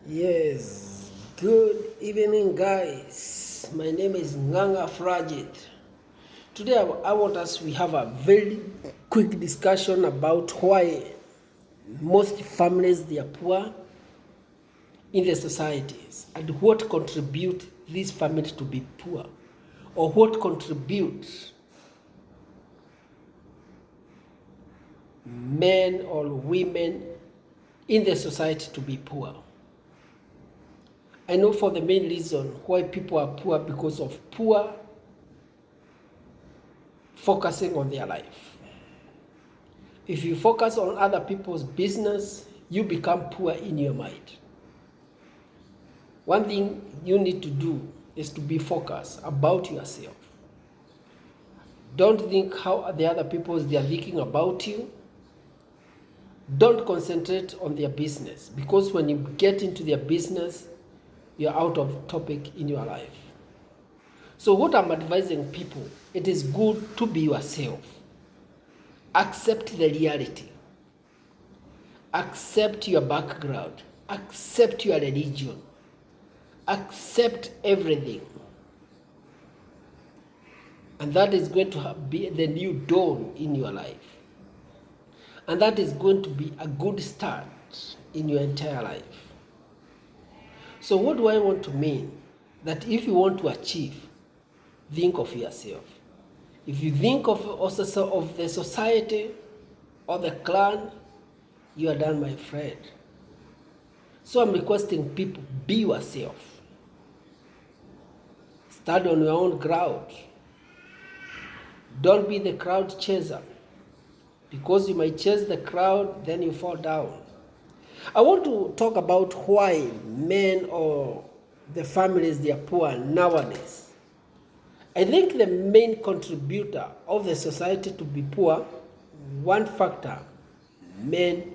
Yes, good evening, guys. My name is Nganga Fragit. Today, I want us we have a very quick discussion about why most families they are poor in the societies and what contribute these families to be poor, or what contributes men or women in the society to be poor. I know for the main reason why people are poor because of poor focusing on their life. If you focus on other people's business, you become poor in your mind. One thing you need to do is to be focused about yourself. Don't think how the other people they are thinking about you. Don't concentrate on their business, because when you get into their business, you're out of topic in your life. So what I'm advising people, it is good to be yourself. Accept the reality. Accept your background. Accept your religion. Accept everything. And that is going to be the new dawn in your life. And that is going to be a good start in your entire life. So what do I want to mean? That if you want to achieve, think of yourself. If you think of the society or the clan, you are done, my friend. So I'm requesting people, be yourself. Stand on your own ground. Don't be the crowd chaser. Because you might chase the crowd, then you fall down. I want to talk about why men or the families they are poor nowadays. I think the main contributor of the society to be poor, one factor, men,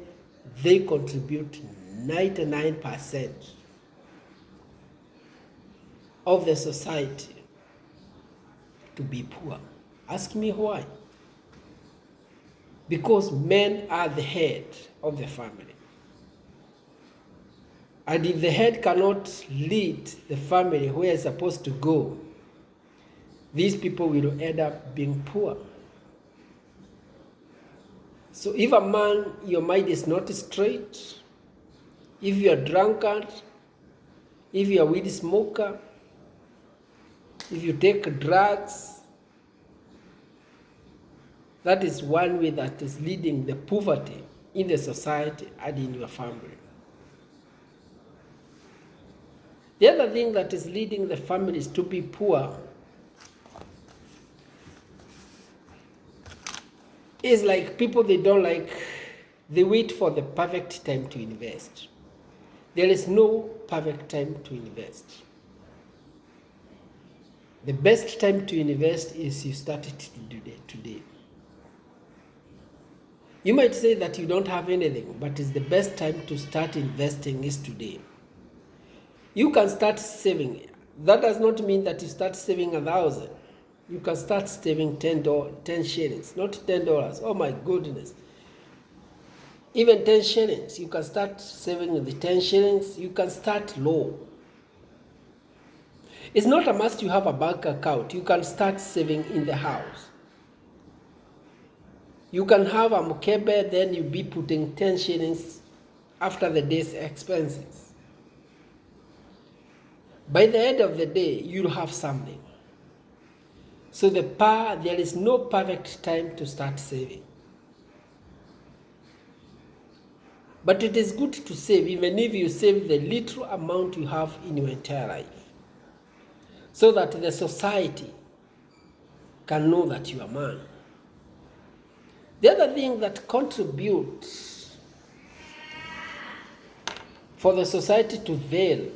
they contribute 99% of the society to be poor. Ask me why. Because men are the head of the family. And if the head cannot lead the family where it's supposed to go, these people will end up being poor. So if a man, your mind is not straight, if you're a drunkard, if you're a weed smoker, if you take drugs, that is one way that is leading the poverty in the society and in your family. The other thing that is leading the families to be poor is like people they wait for the perfect time to invest. There is no perfect time to invest. The best time to invest is you start it today. You might say that you don't have anything, but it's the best time to start investing is today. You can start saving. That does not mean that you start saving 1,000. You can start saving $10, 10 shillings, not $10. Oh my goodness. Even 10 shillings, you can start saving the 10 shillings. You can start low. It's not a must you have a bank account. You can start saving in the house. You can have a mkebe, then you be putting 10 shillings after the day's expenses. By the end of the day, you'll have something. So there is no perfect time to start saving. But it is good to save, even if you save the little amount you have in your entire life, so that the society can know that you are a man. The other thing that contributes for the society to fail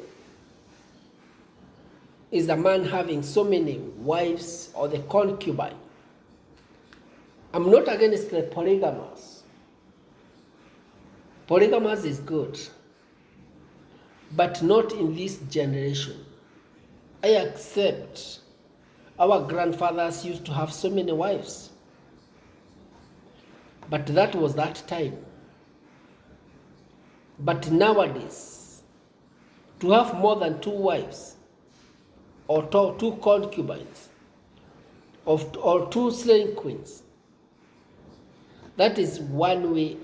is the man having so many wives or the concubine. I'm not against the polygamous. Polygamous is good, but not in this generation. I accept our grandfathers used to have so many wives, but that was that time. But nowadays, to have more than 2 wives or 2 concubines or 2 slave queens. That is one way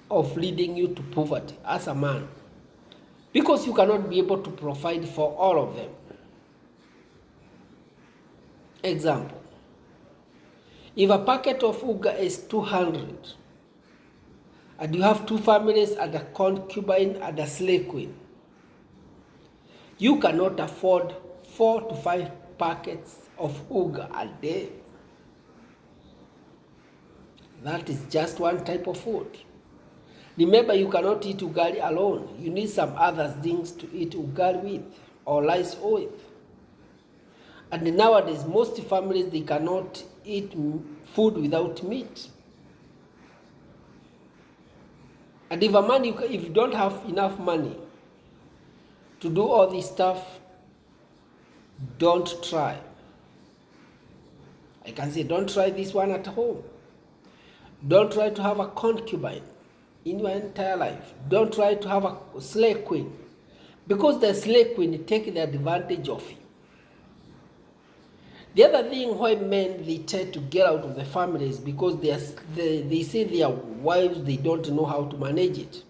of leading you to poverty as a man, because you cannot be able to provide for all of them. Example, if a packet of uga is 200 and you have 2 families and a concubine and a slave queen, you cannot afford 4 to 5 packets of uga a day. That is just one type of food. Remember, you cannot eat ugali alone. You need some other things to eat ugali with or rice with. And nowadays, most families, they cannot eat food without meat. And if if you don't have enough money to do all this stuff, don't try. I can say, don't try this one at home. Don't try to have a concubine in your entire life. Don't try to have a slave queen, because the slave queen take the advantage of you. The other thing why men, they tend to get out of the family is because they see their wives, they don't know how to manage it.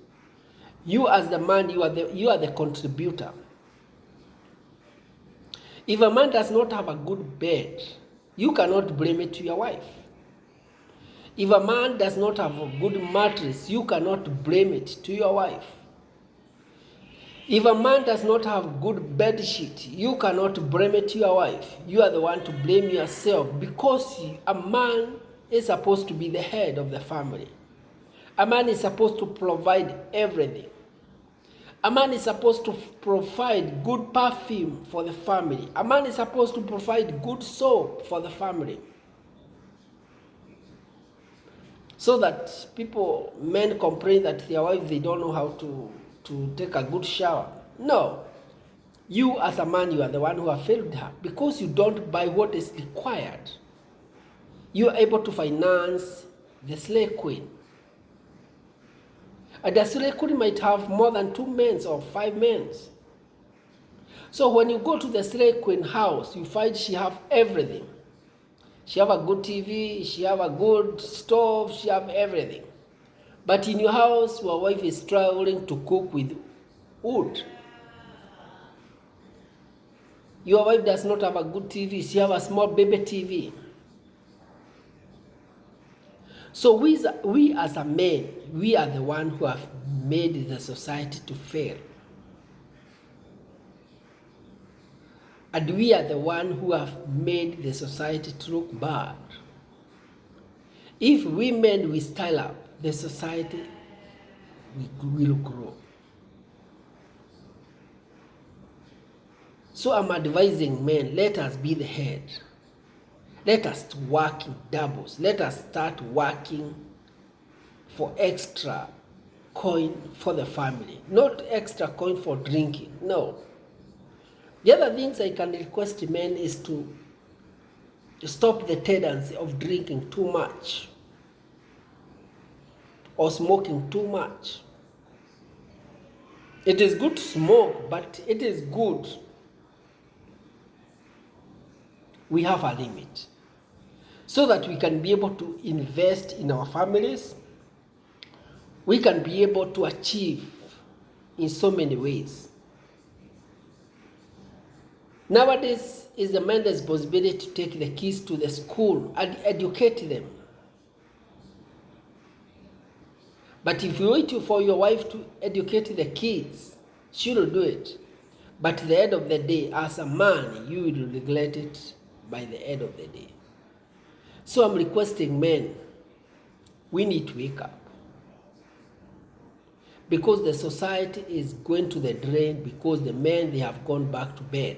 You as the man, you are the contributor. If a man does not have a good bed, you cannot blame it to your wife. If a man does not have a good mattress, you cannot blame it to your wife. If a man does not have good bed sheet, you cannot blame it to your wife. You are the one to blame yourself, because a man is supposed to be the head of the family. A man is supposed to provide everything. A man is supposed to provide good perfume for the family. A man is supposed to provide good soap for the family. So that men complain that their wives, they don't know how to take a good shower. No. You as a man, you are the one who have failed her, because you don't buy what is required. You are able to finance the slave queen. And the slave queen might have more than 2 men or 5 men. So when you go to the slave queen house, you find she have everything. She have a good TV, she have a good stove, she have everything. But in your house, your wife is struggling to cook with wood. Your wife does not have a good TV, she have a small baby TV. So we as a man, we are the one who have made the society to fail. And we are the one who have made the society to look bad. If we men, we style up, the society will grow. So I'm advising men, let us be the head. Let us work in doubles. Let us start working for extra coin for the family. Not extra coin for drinking, no. The other things I can request men is to stop the tendency of drinking too much or smoking too much. It is good to smoke, but it is good we have a limit, so that we can be able to invest in our families. We can be able to achieve in so many ways. Nowadays, it's the man's responsibility to take the kids to the school and educate them. But if you wait for your wife to educate the kids, she will do it. But at the end of the day, as a man, you will regret it by the end of the day. So I'm requesting men, we need to wake up. Because the society is going to the drain, because the men, they have gone back to bed.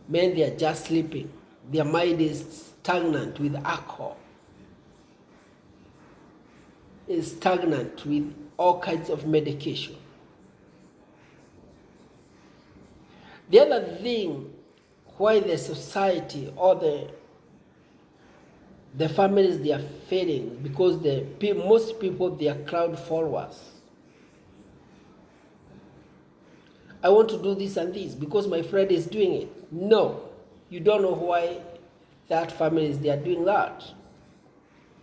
Men, they are just sleeping. Their mind is stagnant with alcohol. Is stagnant with all kinds of medication. The other thing why the society or the families, they are failing, because most people, they are crowd followers. I want to do this and this because my friend is doing it. No, you don't know why that families they are doing that.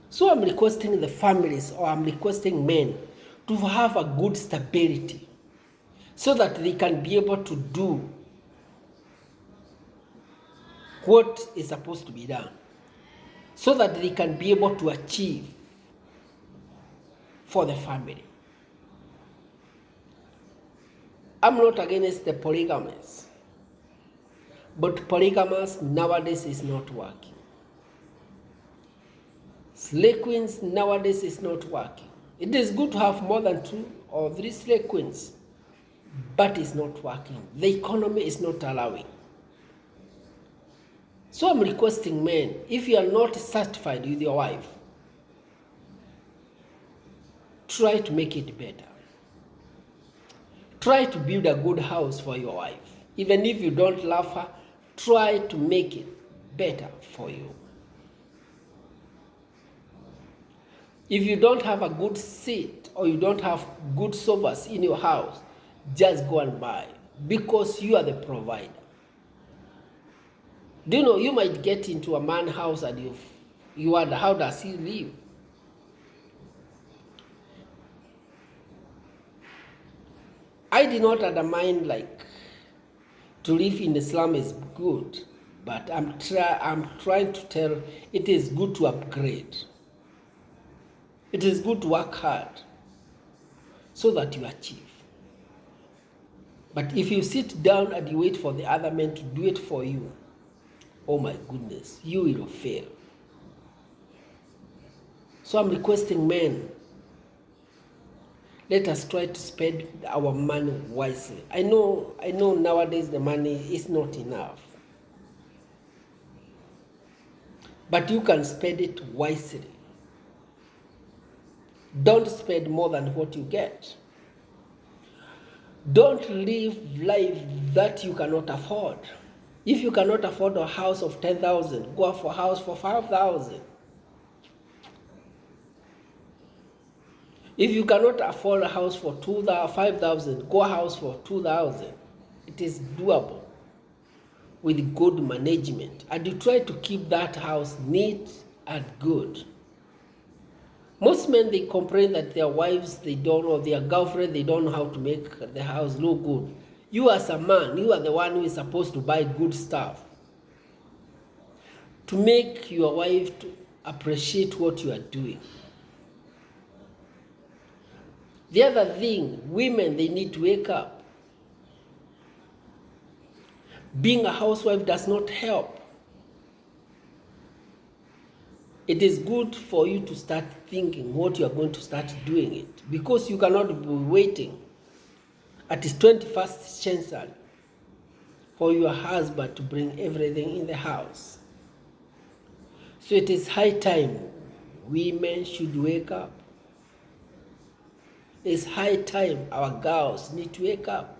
So I'm requesting the families, or I'm requesting men to have a good stability so that they can be able to do what is supposed to be done, so that they can be able to achieve for the family. I'm not against the polygamous, but polygamous nowadays is not working. Slay queens nowadays is not working. It is good to have more than 2 or 3 slay queens, but it's not working. The economy is not allowing. So I'm requesting men, if you are not satisfied with your wife, try to make it better. Try to build a good house for your wife. Even if you don't love her, try to make it better for you. If you don't have a good seat or you don't have good sofas in your house, just go and buy, because you are the provider. Do you know, you might get into a man's house and you wonder, how does he live? I did not undermine to live in the slum is good, but I'm trying to tell it is good to upgrade. It is good to work hard so that you achieve. But if you sit down and you wait for the other men to do it for you, oh my goodness, you will fail. So I'm requesting men, let us try to spend our money wisely. I know nowadays the money is not enough, but you can spend it wisely. Don't spend more than what you get. Don't live life that you cannot afford. If you cannot afford a house of 10,000, go for a house for 5,000. If you cannot afford a house for 5,000, go a house for 2,000. It is doable with good management, and you try to keep that house neat and good. Most men, they complain that their wives, they don't, or their girlfriend, they don't know how to make the house look good. You as a man, you are the one who is supposed to buy good stuff to make your wife to appreciate what you are doing. The other thing, women, they need to wake up. Being a housewife does not help. It is good for you to start thinking what you are going to start doing it, because you cannot be waiting at his 21st century for your husband to bring everything in the house. So it is high time women should wake up. It's high time our girls need to wake up.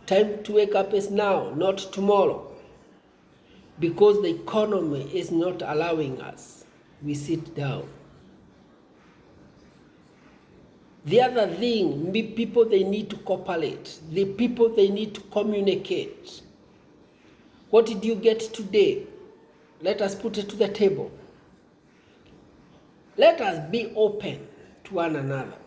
Time to wake up is now, not tomorrow. Because the economy is not allowing us, we sit down. The other thing, people, they need to cooperate. The people, they need to communicate. What did you get today? Let us put it to the table. Let us be open to one another,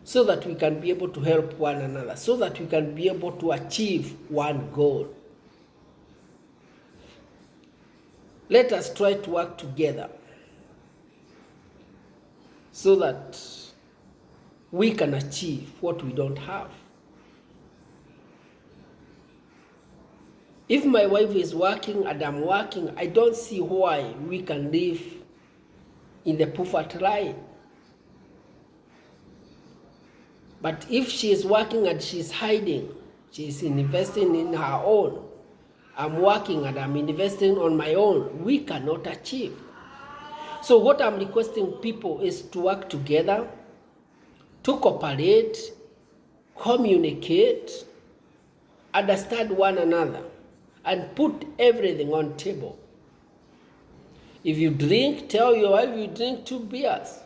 so that we can be able to help one another, so that we can be able to achieve one goal. Let us try to work together so that we can achieve what we don't have. If my wife is working and I'm working, I don't see why we can live in the poverty line. But if she is working and she's hiding, she's investing in her own, I'm working and I'm investing on my own, we cannot achieve. So what I'm requesting people is to work together, to cooperate, communicate, understand one another, and put everything on table. If you drink, tell your wife you drink 2 beers,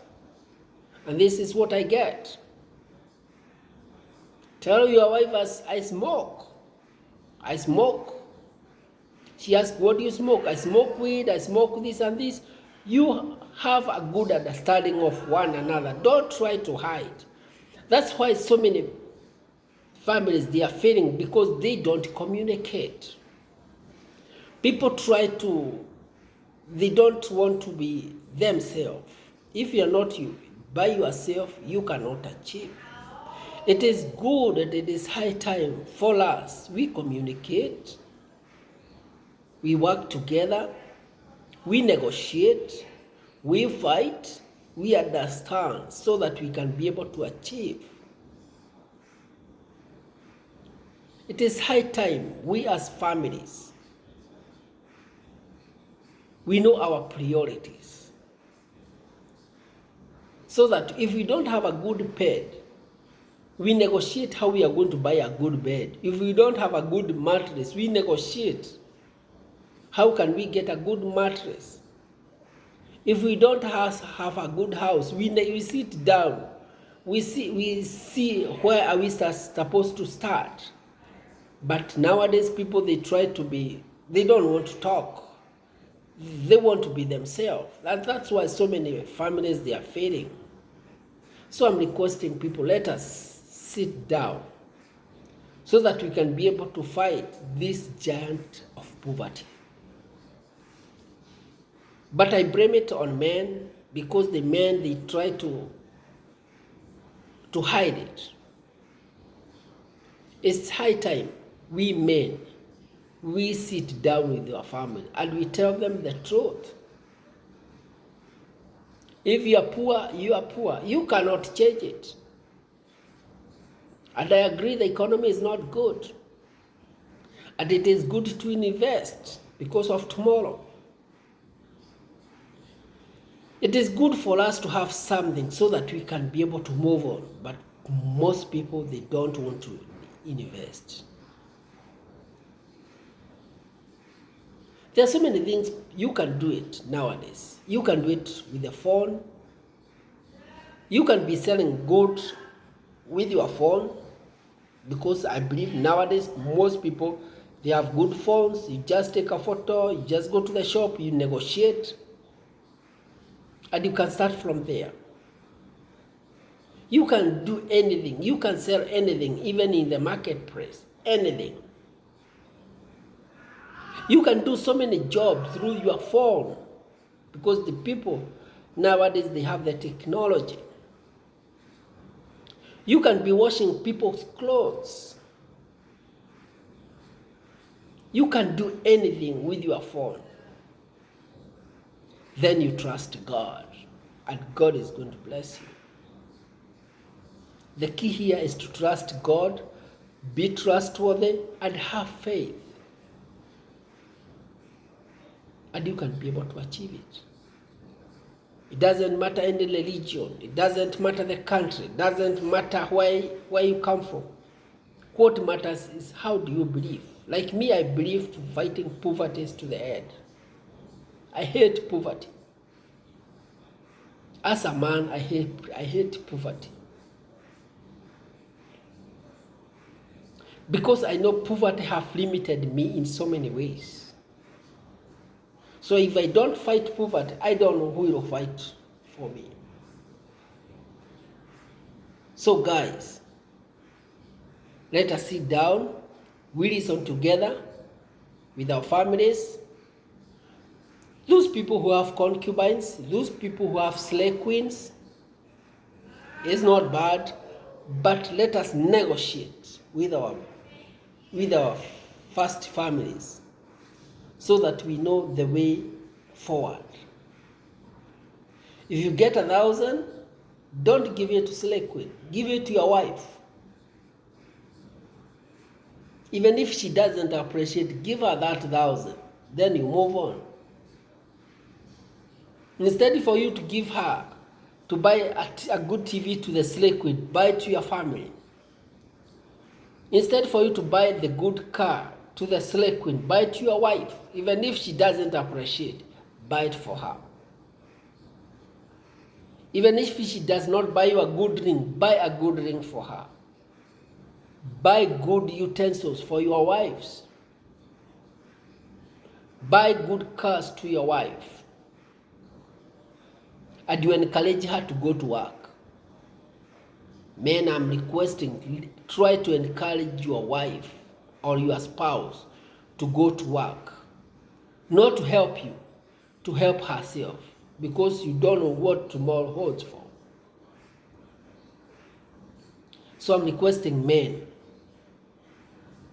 and this is what I get. Tell your wife, I smoke. I smoke. She asks, what do you smoke? I smoke weed, I smoke this and this. You have a good understanding of one another. Don't try to hide. That's why so many families, they are failing, because they don't communicate. People they don't want to be themselves. If you are not you by yourself, you cannot achieve. It is good and it is high time for us. We communicate, we work together, we negotiate, we fight, we understand, so that we can be able to achieve. It is high time we as families, we know our priorities, so that if we don't have a good bed, we negotiate how we are going to buy a good bed. If we don't have a good mattress, we negotiate how can we get a good mattress. If we don't have a good house, we sit down, we see where are we supposed to start. But nowadays people, they don't want to talk. They want to be themselves. And that's why so many families, they are failing. So I'm requesting people, let us sit down so that we can be able to fight this giant of poverty. But I blame it on men, because the men, they try to hide it. It's high time we men, we sit down with our family and we tell them the truth. If you are poor, you are poor. You cannot change it. And I agree the economy is not good. And it is good to invest because of tomorrow. It is good for us to have something so that we can be able to move on. But most people, they don't want to invest. There are so many things you can do it nowadays. You can do it with the phone. You can be selling goods with your phone, because I believe nowadays most people, they have good phones. You just take a photo, you just go to the shop, you negotiate, and you can start from there. You can do anything. You can sell anything, even in the marketplace, anything. You can do so many jobs through your phone, because the people nowadays, they have the technology. You can be washing people's clothes. You can do anything with your phone. Then you trust God, and God is going to bless you. The key here is to trust God, be trustworthy, and have faith. And you can be able to achieve it. It doesn't matter any religion. It doesn't matter the country. It doesn't matter where you come from. What matters is how do you believe. Like me, I believe fighting poverty is to the end. I hate poverty. As a man, I hate poverty. Because I know poverty have limited me in so many ways. So if I don't fight poverty, I don't know who will fight for me. So guys, let us sit down, we listen together with our families. Those people who have concubines, those people who have slave queens, it's not bad, but let us negotiate with our first families, so that we know the way forward. If you get 1,000, don't give it to slave queen. Give it to your wife. Even if she doesn't appreciate, give her that 1,000. Then you move on. Instead for you to give her to buy a good TV to the slave queen, buy it to your family. Instead for you to buy the good car to the slave queen, buy it to your wife. Even if she doesn't appreciate, buy it for her. Even if she does not buy you a good ring, buy a good ring for her. Buy good utensils for your wives. Buy good cars to your wife. And you encourage her to go to work. Men, I'm requesting, try to encourage your wife or your spouse to go to work. Not to help you, to help herself. Because you don't know what tomorrow holds for. So I'm requesting men,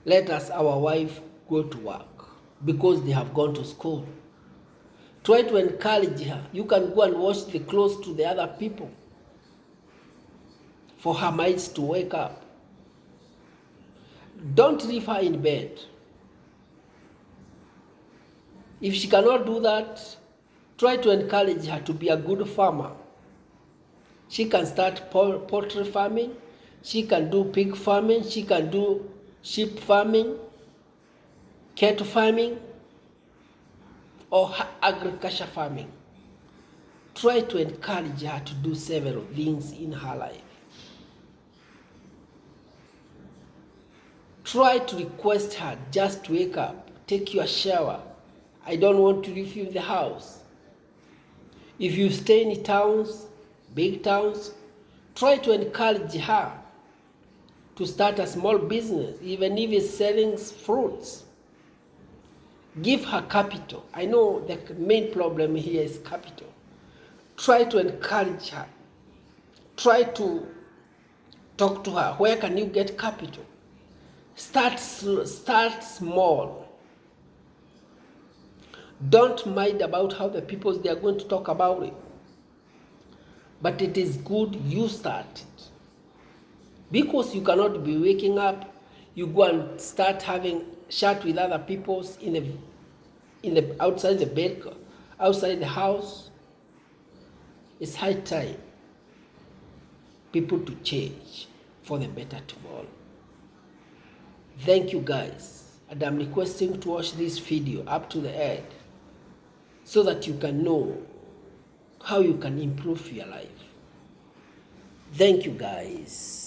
let us, our wife, go to work because they have gone to school. Try to encourage her. You can go and wash the clothes to the other people for her mates to wake up. Don't leave her in bed. If she cannot do that, try to encourage her to be a good farmer. She can start poultry farming. She can do pig farming. She can do sheep farming, cattle farming, or agriculture farming. Try to encourage her to do several things in her life. Try to request her just to wake up, take your shower. I don't want to leave you in the house. If you stay in towns, big towns, try to encourage her to start a small business, even if it's selling fruits. Give her capital. I know the main problem here is capital. Try to encourage her. Try to talk to her. Where can you get capital? Start small. Don't mind about how the people they are going to talk about it. But it is good you start it. Because you cannot be waking up, you go and start having chat with other people in the outside the bed, outside the house. It's high time people to change for the better tomorrow. Thank you guys, and I'm requesting to watch this video up to the end so that you can know how you can improve your life. Thank you guys.